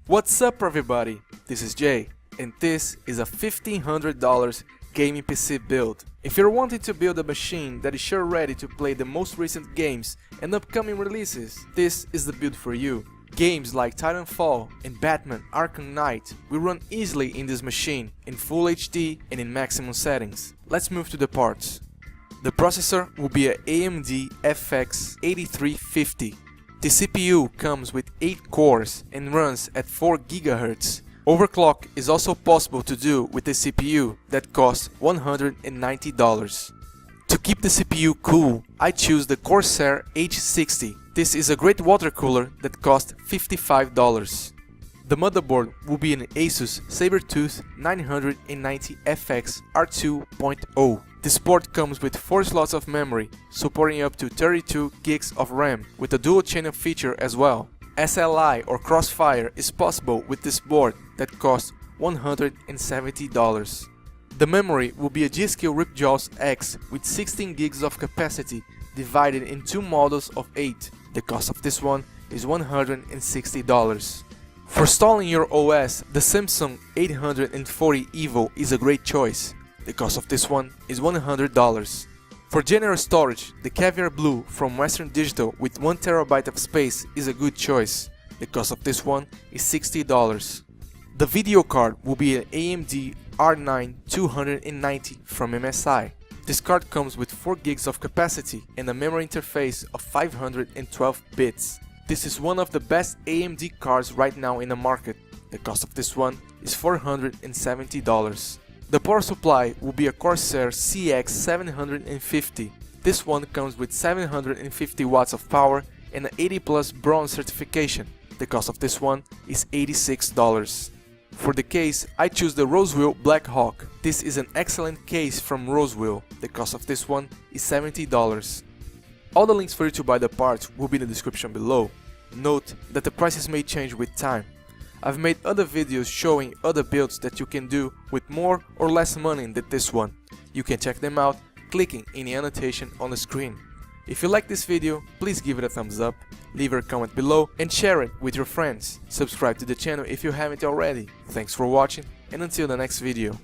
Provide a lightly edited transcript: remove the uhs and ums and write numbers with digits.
What's up everybody, this is Jay, and this is a $1,500 gaming PC build. If you're wanting to build a machine that is sure ready to play the most recent games and upcoming releases, this is the build for you. Games like Titanfall and Batman Arkham Knight will run easily in this machine in Full HD and in maximum settings. Let's move to the parts. The processor will be a AMD FX 8350. The CPU comes with 8 cores and runs at 4 GHz. Overclock is also possible to do with the CPU that costs $190. To keep the CPU cool, I choose the Corsair H60. This is a great water cooler that costs $55. The motherboard will be an Asus SABERTOOTH 990FX R2.0. This board comes with 4 slots of memory, supporting up to 32 gigs of RAM with a dual channel feature as well. SLI or Crossfire is possible with this board that costs $170. The memory will be a G.Skill Ripjaws X with 16 gigs of capacity divided in 2 models of 8. The cost of this one is $160. For installing your OS, the Samsung 840 EVO is a great choice. The cost of this one is $100. For general storage, the Caviar Blue from Western Digital with 1 TB of space is a good choice. The cost of this one is $60. The video card will be an AMD R9 290 from MSI. This card comes with 4 gigs of capacity and a memory interface of 512 bits. This is one of the best AMD cards right now in the market. The cost of this one is $470. The power supply will be a Corsair CX 750. This one comes with 750 watts of power and an 80+ bronze certification. The cost of this one is $86. For the case, I choose the Rosewill BLACKHAWK. This is an excellent case from Rosewill. The cost of this one is $70. All the links for you to buy the parts will be in the description below. Note that the prices may change with time. I've made other videos showing other builds that you can do with more or less money than this one. You can check them out clicking in the annotation on the screen. If you like this video, please give it a thumbs up, leave a comment below and share it with your friends. Subscribe to the channel if you haven't already. Thanks for watching and until the next video.